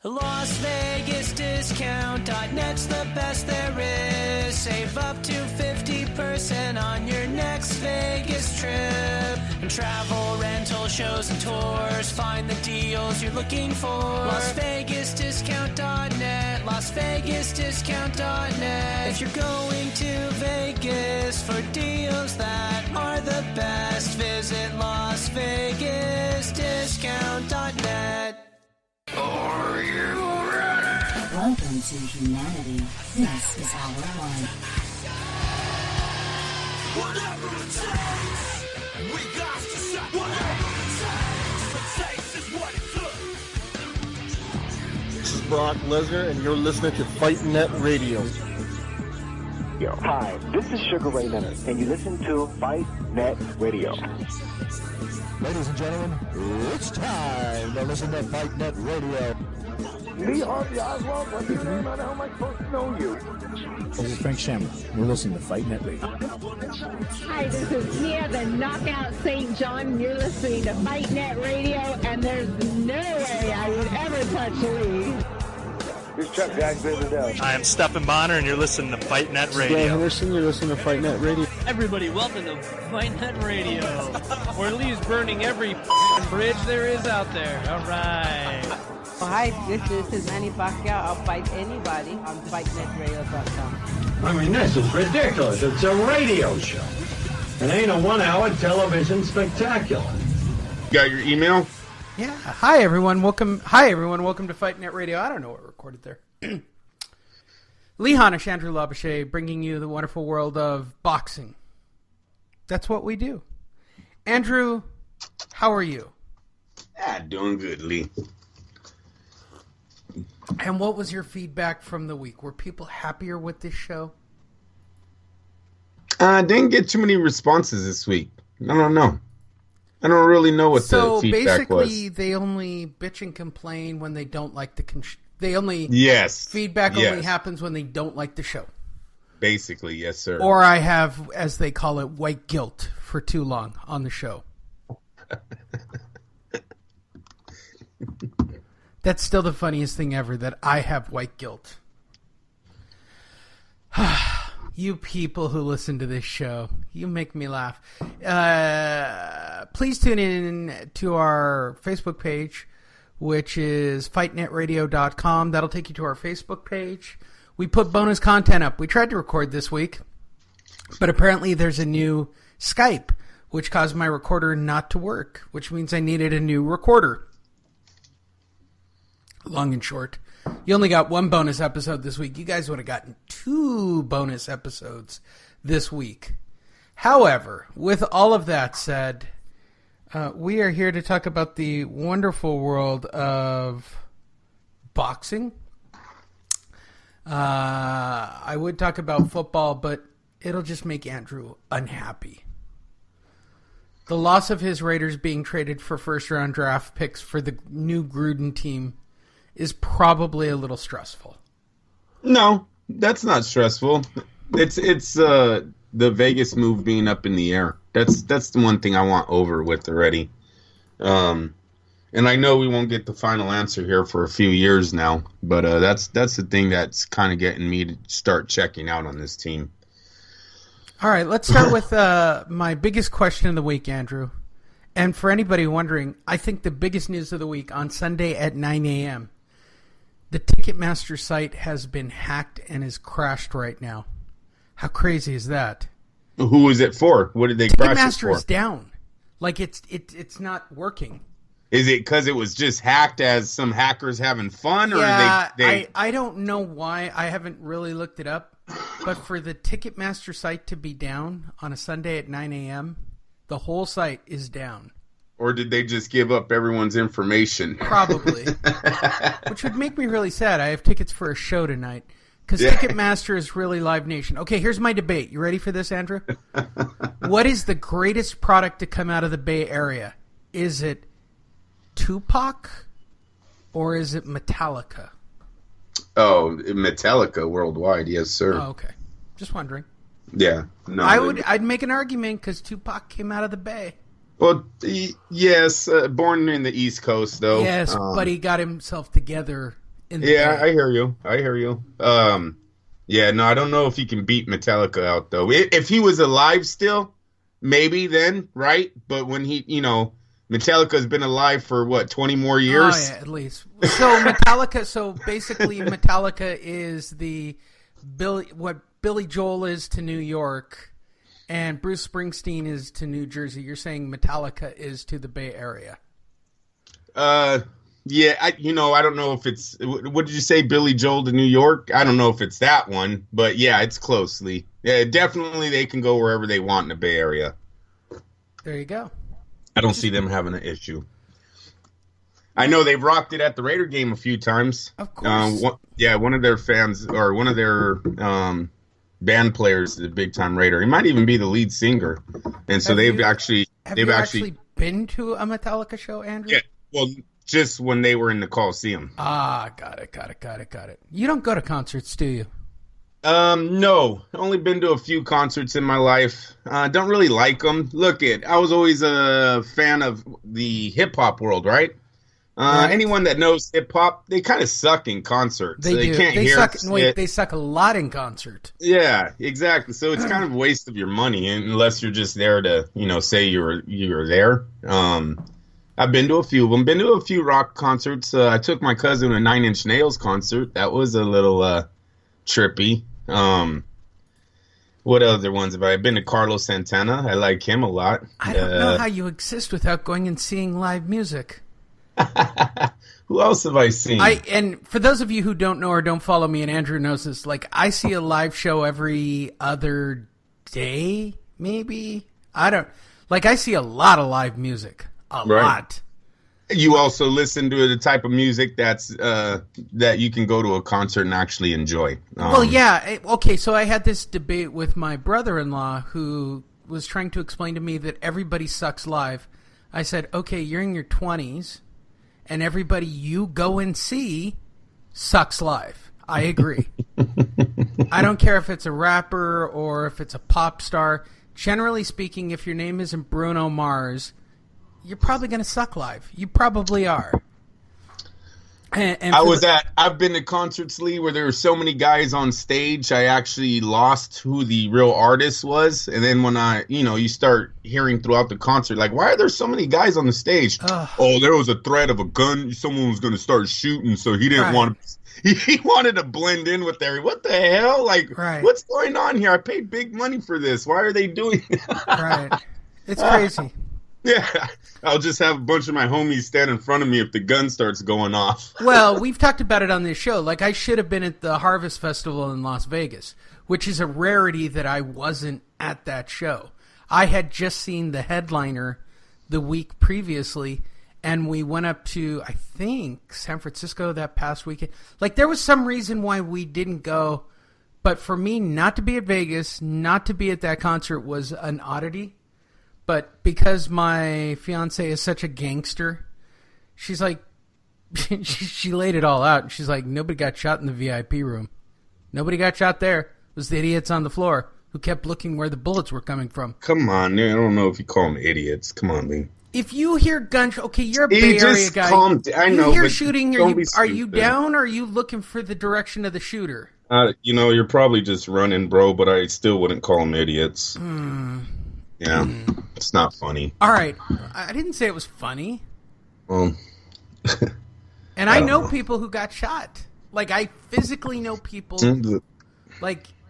Las Vegas Discount.net's the best there is. Save up to 50% on your next Vegas trip. And travel, rental, shows, and tours. Find the deals you're looking for. Las Vegas Discount.net. Las Vegas Discount.net. If you're going to Vegas for deals that are the best, visit Las Vegas Discount.net. Are you ready? Welcome to humanity. This is our one. Whatever it takes, we got to say whatever it takes is what it took. This is Brock Lesnar, and you're listening to Fight Net Radio. Yo, hi, this is Sugar Ray Leonard, and you listen to Fight Net Radio. Ladies and gentlemen, it's time to listen to Fight Net Radio. Lee Harvey Oswald, what's your name? How the hell am I supposed to know you? This is Frank Shamrock. You're listening to Fight Net Radio. Hi, this is Nia, the Knockout St. John. You're listening to Fight Net Radio, and there's no way I would ever touch Lee. This is Chuck Jackson. I am Stephen Bonner, and you're listening to Fight Net Radio. Dan Henderson, you're listening to Fight Net Radio. Everybody, welcome to Fight Net Radio, where Lee's burning every bridge there is out there. All right. Hi, this is Manny Pacquiao. I'll fight anybody on FightNetRadio.com. I mean, this is ridiculous. It's a radio show. It ain't a 1 hour television spectacular. Got your email? Yeah. Hi, everyone. Welcome to Fight Net Radio. I don't know what recorded there. Lee Hanish, Andrew Labouche, bringing you the wonderful world of boxing. That's what we do. Andrew, how are you? Doing good, Lee. And what was your feedback from the week? Were people happier with this show? Didn't get too many responses this week. I don't know. I don't really know what the feedback was. So basically, they only bitch and complain when they don't like the... Feedback only happens when they don't like the show. Basically, yes, sir. Or I have, as they call it, white guilt for too long on the show. That's still the funniest thing ever, that I have white guilt. You people who listen to this show, you make me laugh. Please tune in to our Facebook page, which is fightnetradio.com. That'll take you to our Facebook page. We put bonus content up. We tried to record this week, but apparently there's a new Skype, which caused my recorder not to work, which means I needed a new recorder. Long and short, you only got one bonus episode this week. You guys would have gotten 2 bonus episodes this week. However, with all of that said, we are here to talk about the wonderful world of boxing. I would talk about football, but it'll just make Andrew unhappy. The loss of his Raiders being traded for first-round draft picks for the new Gruden team is probably a little stressful. No, that's not stressful. It's the Vegas move being up in the air. That's the one thing I want over with already. And I know we won't get the final answer here for a few years now, but that's the thing that's kind of getting me to start checking out on this team. All right, let's start with my biggest question of the week, Andrew. And for anybody wondering, I think the biggest news of the week on Sunday at 9 a.m., the Ticketmaster site has been hacked and is crashed right now. How crazy is that? Who is it for? What did they crash it for? Ticketmaster is down. Like, it's not working. Is it because it was just hacked as some hackers having fun? Or I don't know why. I haven't really looked it up. But for the Ticketmaster site to be down on a Sunday at 9 a.m., the whole site is down. Or did they just give up everyone's information? Probably. Which would make me really sad. I have tickets for a show tonight. Because Ticketmaster is really Live Nation. Okay, here's my debate. You ready for this, Andrew? What is the greatest product to come out of the Bay Area? Is it Tupac or is it Metallica? Oh, Metallica worldwide, yes, sir. Oh, okay. Just wondering. Yeah. No, I'd make an argument because Tupac came out of the Bay. Well, yes, born in the East Coast, though. Yes, but he got himself together Yeah, I hear you. Yeah, no, I don't know if he can beat Metallica out, though. If he was alive still, maybe then, right? But when Metallica's been alive for, 20 more years? Oh, yeah, at least. So basically Metallica is what Billy Joel is to New York, and Bruce Springsteen is to New Jersey. You're saying Metallica is to the Bay Area. Yeah, I don't know if it's, what did you say, Billy Joel to New York? I don't know if it's that one, but yeah, it's closely. Yeah, definitely they can go wherever they want in the Bay Area. There you go. I don't see them having an issue. I know they've rocked it at the Raider game a few times. Of course. One of their fans, or one of their band players is a big-time Raider. He might even be the lead singer. And so they've actually been to a Metallica show, Andrew? Yeah, well, just when they were in the Coliseum. Ah, got it. You don't go to concerts, do you? No. Only been to a few concerts in my life. Don't really like them. I was always a fan of the hip-hop world, right? Anyone that knows hip-hop, they kind of suck in concerts. They do. Can't hear they suck a lot in concert. Yeah, exactly. So it's kind of a waste of your money unless you're just there to, say you're there. I've been to a few of them. Been to a few rock concerts. I took my cousin to a 9 Inch Nails concert. That was a little trippy. What other ones have I been to? Carlos Santana. I like him a lot. I don't know how you exist without going and seeing live music. Who else have I seen? And for those of you who don't know or don't follow me, and Andrew knows this, I see a live show every other day, maybe. I see a lot of live music. A lot. You also listen to the type of music that's that you can go to a concert and actually enjoy. Well, yeah. Okay, so I had this debate with my brother-in-law who was trying to explain to me that everybody sucks live. I said, okay, you're in your 20s, and everybody you go and see sucks live. I agree. I don't care if it's a rapper or if it's a pop star. Generally speaking, if your name isn't Bruno Mars, you're probably going to suck live. You probably are. I've been to concerts, Lee, where there were so many guys on stage, I actually lost who the real artist was. And then when you start hearing throughout the concert, why are there so many guys on the stage? Oh, there was a threat of a gun. Someone was going to start shooting, so he didn't want to. He wanted to blend in with everyone. What the hell? What's going on here? I paid big money for this. Why are they doing that? Right. It's crazy. Yeah, I'll just have a bunch of my homies stand in front of me if the gun starts going off. Well, we've talked about it on this show. I should have been at the Harvest Festival in Las Vegas, which is a rarity that I wasn't at that show. I had just seen the headliner the week previously, and we went up to, I think, San Francisco that past weekend. There was some reason why we didn't go, but for me not to be at Vegas, not to be at that concert was an oddity. But because my fiance is such a gangster, she's like, she laid it all out. She's like, nobody got shot in the VIP room. Nobody got shot there. It was the idiots on the floor who kept looking where the bullets were coming from. Come on, I don't know if you call them idiots. Come on, Lee. If you hear gunshot, okay, you're a Bay Area guy. I know, you hear shooting, are you down or are you looking for the direction of the shooter? You're probably just running, bro, but I still wouldn't call them idiots. Yeah, it's not funny. All right. I didn't say it was funny. Well, and I know people who got shot. I physically know people.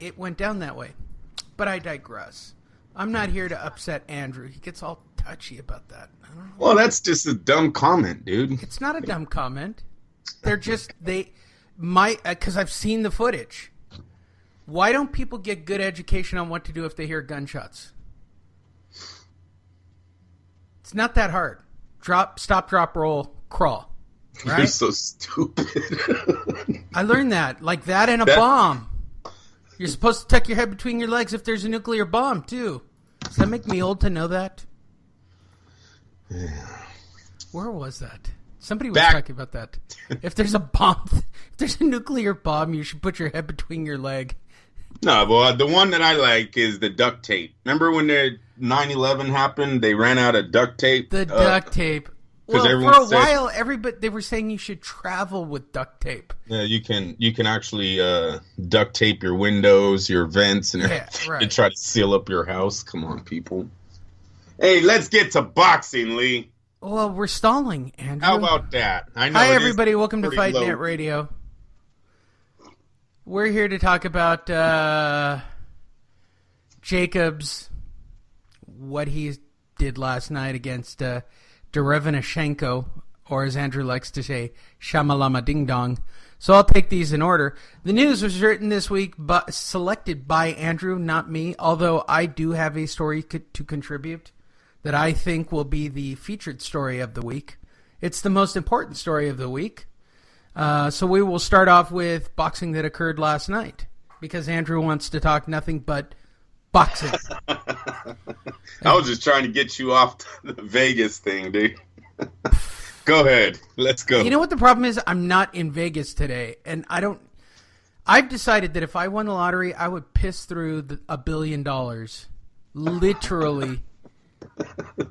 It went down that way. But I digress. I'm not here to upset Andrew. He gets all touchy about that. I don't know. Well, that's just a dumb comment, dude. It's not a dumb comment. They're just, because I've seen the footage. Why don't people get good education on what to do if they hear gunshots? It's not that hard. Stop, drop, roll, crawl. Right? You're so stupid. I learned that. That and a bomb. You're supposed to tuck your head between your legs if there's a nuclear bomb, too. Does that make me old to know that? Yeah. Where was that? Somebody was talking about that. If there's a bomb, if there's a nuclear bomb, you should put your head between your leg. No, well, the one that I like is the duct tape. Remember when the 9/11 happened? They ran out of duct tape. The duct tape. Because Well, for a while, everybody they were saying you should travel with duct tape. Yeah, you can actually duct tape your windows, your vents, and everything right. to try to seal up your house. Come on, people. Hey, let's get to boxing, Lee. Well, we're stalling, Andrew. How about that? I know. Hi, everybody. Welcome to pretty Fight low. Net Radio. We're here to talk about Jacobs, what he did last night against Derevanashenko, or as Andrew likes to say, Shamalama Ding Dong. So I'll take these in order. The news was written this week, but selected by Andrew, not me, although I do have a story to contribute that I think will be the featured story of the week. It's the most important story of the week. So we will start off with boxing that occurred last night, because Andrew wants to talk nothing but boxing. I was just trying to get you off the Vegas thing, dude. Go ahead. Let's go. You know what the problem is? I'm not in Vegas today, and I've decided that if I won the lottery, I would piss through $1 billion. Literally.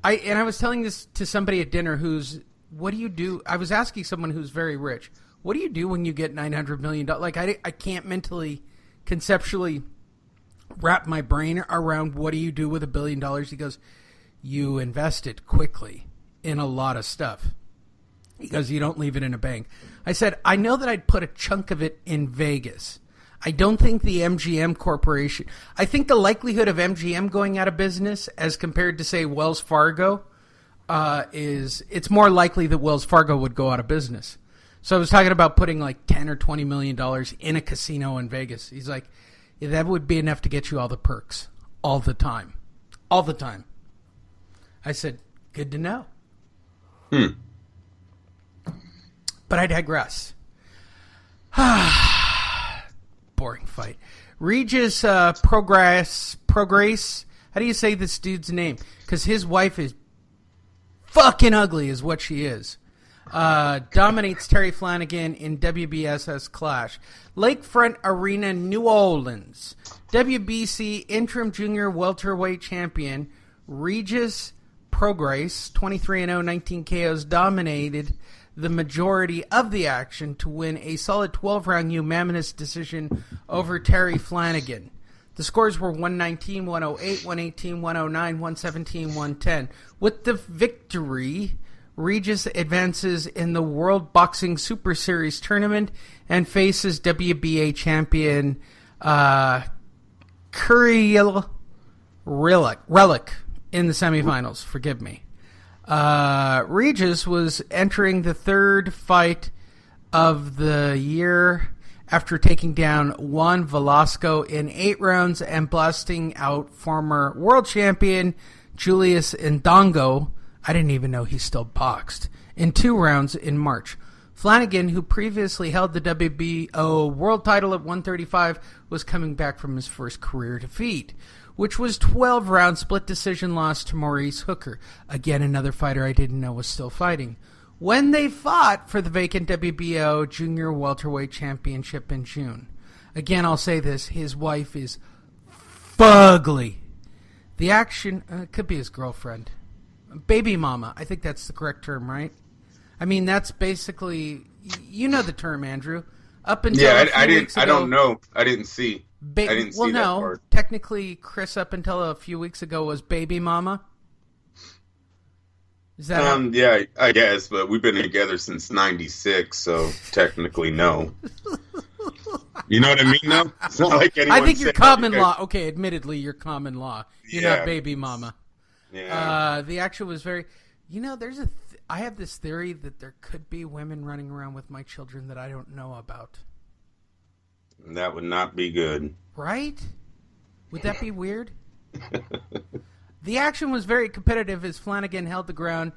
I was telling this to somebody at dinner what do you do? I was asking someone who's very rich, what do you do when you get $900 million? Like, I can't mentally, conceptually wrap my brain around what do you do with $1 billion. He goes, you invest it quickly in a lot of stuff. He goes, you don't leave it in a bank. I said, I know that I'd put a chunk of it in Vegas. I don't think the MGM Corporation, I think the likelihood of MGM going out of business as compared to, say, Wells Fargo, it's more likely that Wells Fargo would go out of business. So I was talking about putting like $10 or $20 million in a casino in Vegas. He's like, yeah, that would be enough to get you all the perks all the time. All the time. I said, good to know. But I digress. Boring fight. Regis Progress. How do you say this dude's name? Because his wife is fucking ugly is what she is. Dominates Terry Flanagan in WBSS Clash. Lakefront Arena, New Orleans. WBC Interim Junior Welterweight Champion Regis Progress, 23-0, 19 KOs, dominated the majority of the action to win a solid 12-round unanimous decision over Terry Flanagan. The scores were 119, 108, 118, 109, 117, 110. With the victory, Regis advances in the World Boxing Super Series tournament and faces WBA champion Kuriel Relic in the semifinals. Forgive me. Regis was entering the third fight of the year after taking down Juan Velasco in 8 rounds and blasting out former world champion Julius Ndongo. I didn't even know he still boxed. In 2 rounds in March. Flanagan, who previously held the WBO world title at 135, was coming back from his first career defeat, which was 12-round split decision loss to Maurice Hooker. Again, another fighter I didn't know was still fighting. When they fought for the vacant WBO Junior Welterweight Championship in June. Again, I'll say this, his wife is fugly. The action could be his girlfriend. Baby mama, I think that's the correct term, right? I mean, that's basically, you know the term, Andrew. Up until I don't know. I didn't see. I didn't see that part. Technically, Chris, up until a few weeks ago, was baby mama. Is that yeah, I guess, but we've been together since '96, so technically no. You know what I mean? No, it's not like anyone. I think you're common law. Okay, admittedly, you're common law. You're not baby mama. Yeah. The action was very. You know, I have this theory that there could be women running around with my children that I don't know about. That would not be good. Right? Would that be weird? The action was very competitive as Flanagan held the ground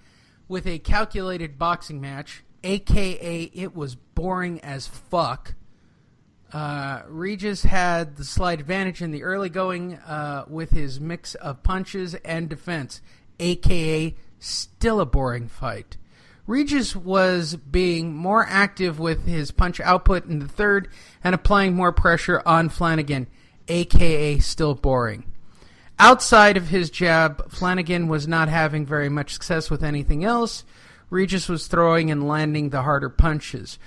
with a calculated boxing match, a.k.a. it was boring as fuck. Regis had the slight advantage in the early going with his mix of punches and defense, a.k.a. still a boring fight. Regis was being more active with his punch output in the third and applying more pressure on Flanagan, a.k.a. still boring. Outside of his jab, Flanagan was not having very much success with anything else. Regis was throwing and landing the harder punches.